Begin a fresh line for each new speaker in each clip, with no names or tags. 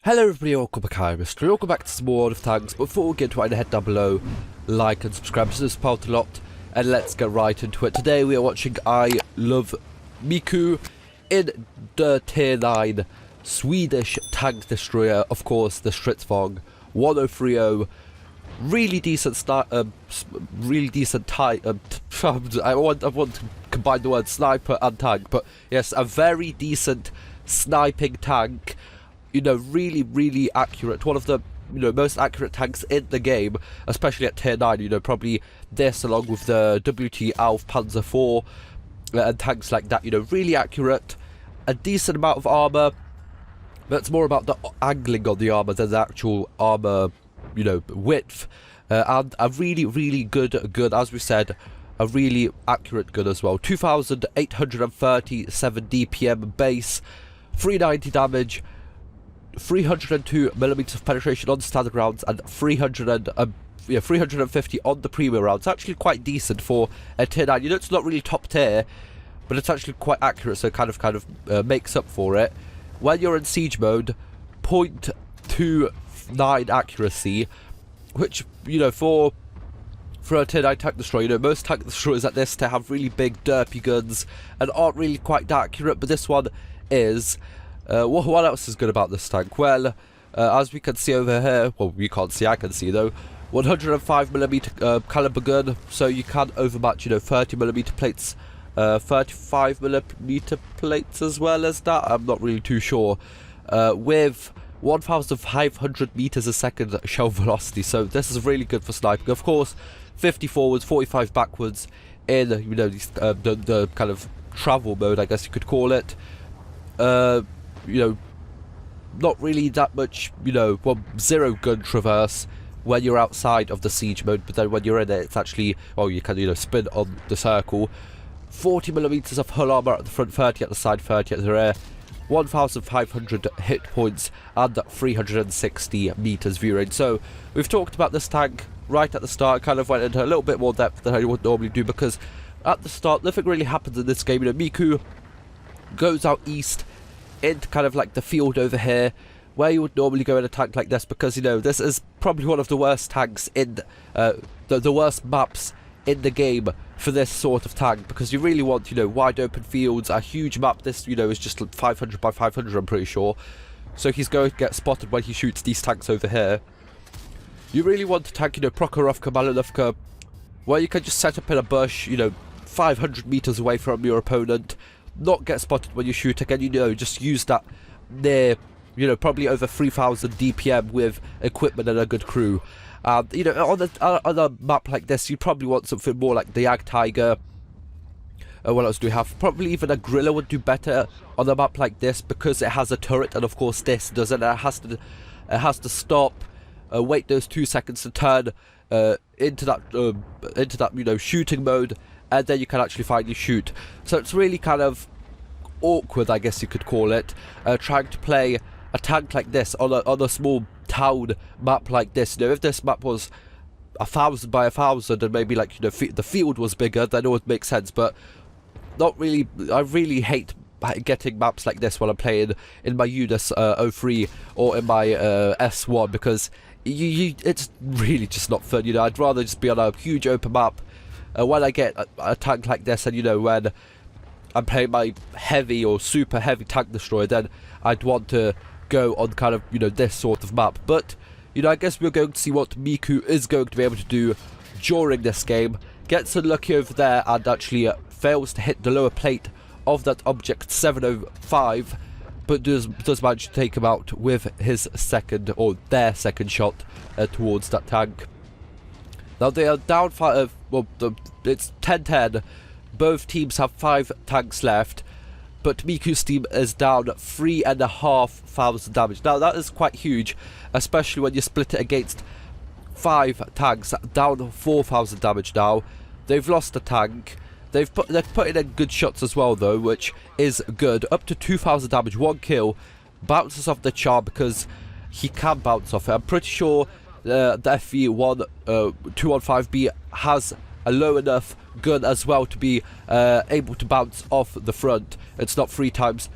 Hello everybody, welcome back. I'm MrRedClaw. Welcome back to some more of tanks. Before we get to it, head down below, like and subscribe to this part a lot, and let's get right into it. Today we are watching I Love Miku in the tier 9 Swedish tank destroyer, of course the Strv 1030. Really decent type. I want to combine the word sniper and tank, but yes, a very decent sniping tank. You know, really accurate. One of the most accurate tanks in the game, especially at tier 9. You know, probably this along with the WT Alf Panzer IV and tanks like that. You know, really accurate, a decent amount of armor, but it's more about the angling on the armor than the actual armor, width, and a really good as we said, a really accurate gun as well. 2,837 DPM base, 390 damage, 302mm of penetration on standard rounds, and 350 on the premium rounds. Actually quite decent for a tier 9. You know, it's not really top tier, but it's actually quite accurate, so it kind of makes up for it. When you're in siege mode, 0.29 accuracy, which, for a tier 9 tank destroyer, most tank destroyers at this tier have really big derpy guns and aren't really quite that accurate, but this one is. What else is good about this tank? Well, as we can see over here, well, you can't see, I can see though, 105mm caliber gun, so you can overmatch, 30mm plates, 35mm plates as well as that. I'm not really too sure. With 1,500 meters a second shell velocity, so this is really good for sniping. Of course, 50 forwards, 45 backwards in the kind of travel mode, I guess you could call it. Not really that much, zero gun traverse when you're outside of the siege mode, but then when you're in it, it's actually, you can, spin on the circle. 40mm of hull armor at the front, 30 at the side, 30 at the rear, 1,500 hit points, and 360 meters view range. So, we've talked about this tank right at the start, kind of went into a little bit more depth than I would normally do, because at the start, nothing really happens in this game. Miku goes out east into kind of like the field over here, where you would normally go in a tank like this, because this is probably one of the worst tanks in the worst maps in the game for this sort of tank, because you really want wide open fields, a huge map. This is just 500 by 500, I'm pretty sure, so he's going to get spotted when he shoots these tanks over here. You really want to tank Prokhorovka, Malinovka, where you can just set up in a bush 500 meters away from your opponent, not get spotted when you shoot. Again, just use that near, probably over 3,000 DPM with equipment and a good crew. On a map like this, you probably want something more like the Jag Tiger. What else do we have? Probably even a Gorilla would do better on a map like this, because it has a turret, and of course this doesn't. It has to stop, wait those 2 seconds to turn into that shooting mode, and then you can actually finally shoot. So it's really kind of awkward, I guess you could call it, trying to play a tank like this on a small town map like this. If this map was 1,000 by 1,000 and maybe like the field was bigger, then it would make sense. But not really. I really hate getting maps like this while I'm playing in my Unis 03 or in my S1, because it's really just not fun. I'd rather just be on a huge open map. When I get a tank like this, and when I'm playing my heavy or super heavy tank destroyer, then I'd want to go on kind of this sort of map. But I guess we're going to see what Miku is going to be able to do during this game. Gets unlucky over there and actually fails to hit the lower plate of that object 705, but does manage to take him out with his second, or their second shot towards that tank. Now they are down 5, it's 10-10, both teams have 5 tanks left, but Miku's team is down 3,500 damage. Now that is quite huge, especially when you split it against 5 tanks, down 4,000 damage now. They've lost a tank, they've put in good shots as well though, which is good, up to 2,000 damage, 1 kill, bounces off the charm because he can bounce off it. I'm pretty sure the FV1 215B has a low enough gun as well to be able to bounce off the front. It's not 3 times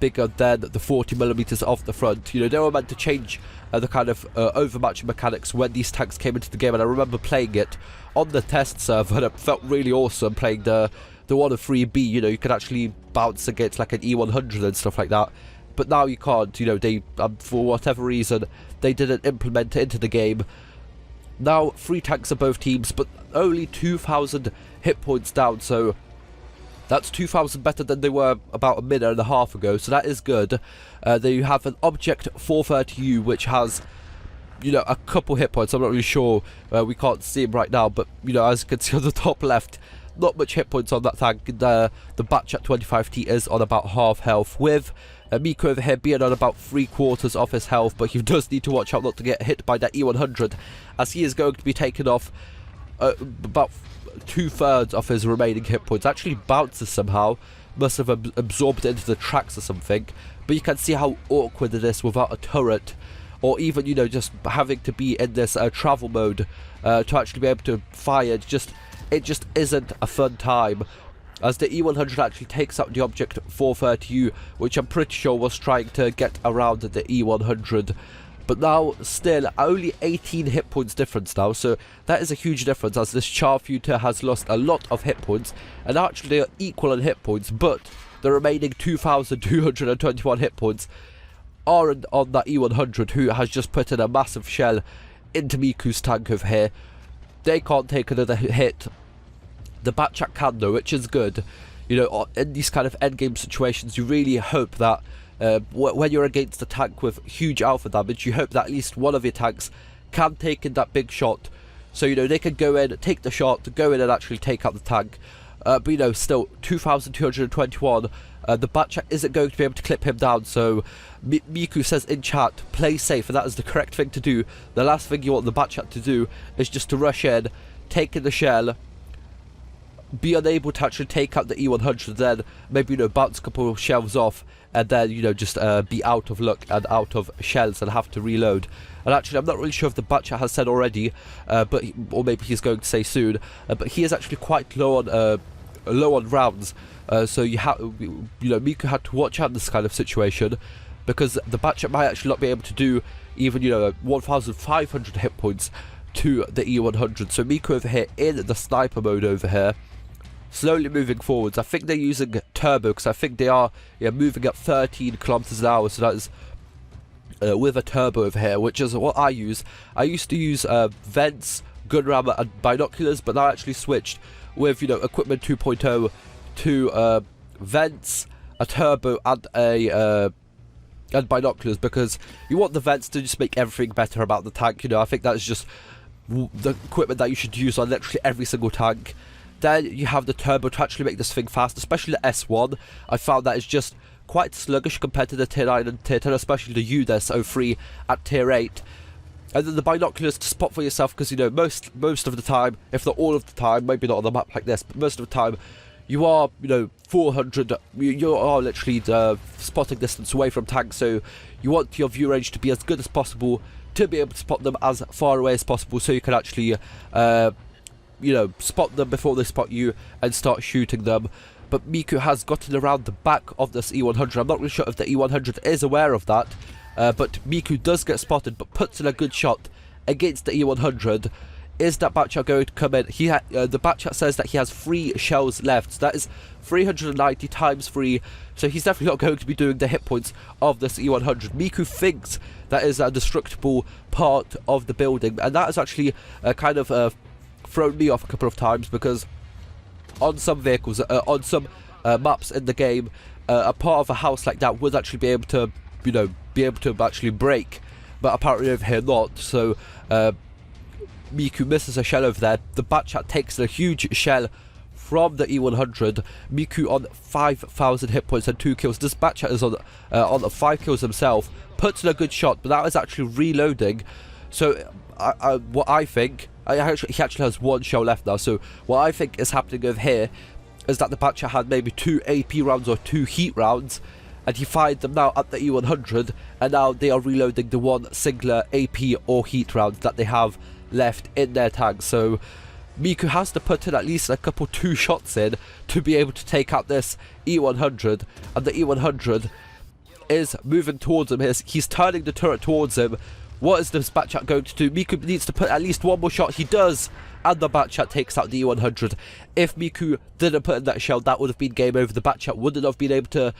bigger than the 40mm off the front. You know, they were meant to change the kind of overmatching mechanics when these tanks came into the game, and I remember playing it on the test server, and it felt really awesome playing the 103B. You know, you could actually bounce against like an E100 and stuff like that. But now you can't. You know, they for whatever reason they didn't implement it into the game. Now 3 tanks are both teams, but only 2,000 hit points down, so that's 2,000 better than they were about a minute and a half ago, so that is good. Then you have an Object 430U, which has, you know, a couple hit points. I'm not really sure, we can't see him right now, but, you know, as you can see on the top left, not much hit points on that tank. The Batchat 25T is on about half health, with Miku over here being on about 3/4 of his health, but he does need to watch out not to get hit by that E100, as he is going to be taking off about 2/3 of his remaining hit points. Actually bounces somehow, must have absorbed it into the tracks or something, but you can see how awkward it is without a turret, or even, you know, just having to be in this travel mode to actually be able to fire. It just isn't a fun time, as the E100 actually takes out the Object 430U, which I'm pretty sure was trying to get around the E100. But now, still, only 18 hit points difference now, so that is a huge difference, as this Charfuter has lost a lot of hit points, and actually they are equal in hit points, but the remaining 2,221 hit points are on that E100, who has just put in a massive shell into Miku's tank over here. They can't take another hit. The Batchat can though, which is good. You know, in these kind of endgame situations, you really hope that when you're against a tank with huge alpha damage, you hope that at least one of your tanks can take in that big shot. So, you know, they can go in, take the shot, go in and actually take out the tank. But, you know, still, 2,221. The Batchat isn't going to be able to clip him down, so Miku says in chat, play safe, and that is the correct thing to do. The last thing you want the Batchat to do is just to rush in, take in the shell, be unable to actually take out the E100, then maybe, you know, bounce a couple of shells off, and then, you know, just be out of luck and out of shells and have to reload. And actually, I'm not really sure if the Batchat has said already, or maybe he's going to say soon, but he is actually quite low on rounds. So you know, Miku had to watch out in this kind of situation, because the Batchat might actually not be able to do even, you know, 1,500 hit points to the E100. So Miku over here in the sniper mode over here, slowly moving forwards. I think they're using turbo, because I think they are, yeah, moving at 13 kilometers an hour. So that is with a turbo over here, which is what I use. I used to use vents, gun rammer, and binoculars, but now I actually switched with, you know, equipment 2.0 to vents, a turbo, and and binoculars, because you want the vents to just make everything better about the tank. You know, I think that's just the equipment that you should use on literally every single tank. Then you have the turbo to actually make this thing fast, especially the S1. I found that is just quite sluggish compared to the tier 9 and tier 10, especially the UDES 03 at tier 8. And then the binoculars to spot for yourself, because, you know, most of the time, if not all of the time, maybe not on a map like this, but most of the time, you are, you know, 400, you are literally spotting distance away from tanks, so you want your view range to be as good as possible to be able to spot them as far away as possible, so you can actually you know, spot them before they spot you and start shooting them. But Miku has gotten around the back of this E100. I'm not really sure if the E100 is aware of that, but Miku does get spotted, but puts in a good shot against the E100. Is that Batchat going to come in? The Batchat says that he has 3 shells left. So that is 390 times 3. So he's definitely not going to be doing the hit points of this E100. Miku thinks that is a destructible part of the building, and that is actually kind of thrown me off a couple of times, because on some vehicles, on some maps in the game, a part of a house like that would actually be able to, you know, actually break, but apparently over here not. So Miku misses a shell over there. The Batchat takes a huge shell from the E100. Miku on 5,000 hit points and 2 kills. This Batchat is on 5 kills himself. Puts in a good shot, but that is actually reloading. So what I think, he actually has 1 shell left now. So what I think is happening over here is that the Batchat had maybe 2 AP rounds or 2 heat rounds, and he fired them now at the E100, and now they are reloading the 1 singular AP or heat round that they have left in their tank. So Miku has to put in at least a couple 2 shots in to be able to take out this E100, and the E100 is moving towards him. He's turning the turret towards him. What is this Batchat going to do? Miku needs to put at least 1 more shot. He does, and the Batchat takes out the E100. If Miku didn't put in that shell, that would have been game over. The Batchat wouldn't have been able to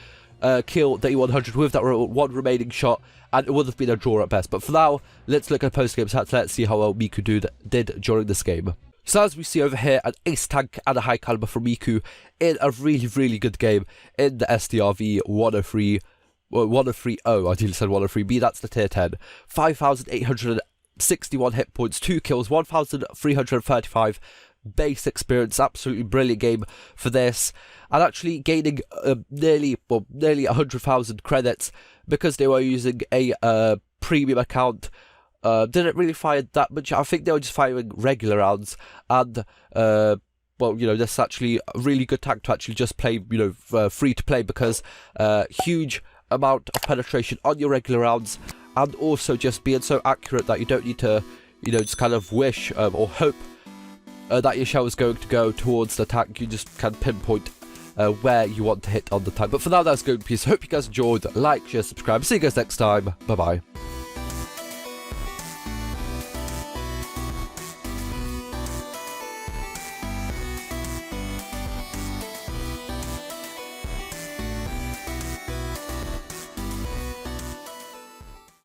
kill the E100 with that 1 remaining shot, and it would have been a draw at best. But for now, let's look at post-game stats. Let's see how well Miku did during this game. So as we see over here, an ace tank and a high caliber from Miku in a really, really good game in the STRV 103. Well, 103-0, I didn't say 103B, that's the tier 10. 5,861 hit points, 2 kills, 1,335 base experience. Absolutely brilliant game for this. And actually gaining nearly 100,000 credits because they were using a premium account. Didn't really fire that much. I think they were just firing regular rounds, and well, you know, this is actually a really good tank to actually just play, you know, free to play, because huge amount of penetration on your regular rounds, and also just being so accurate that you don't need to, you know, just kind of wish or hope that your shell is going to go towards the tank. You just can pinpoint where you want to hit on the tank. But for now, that's good. Peace. Hope you guys enjoyed. Like, share, subscribe. See you guys next time. Bye bye.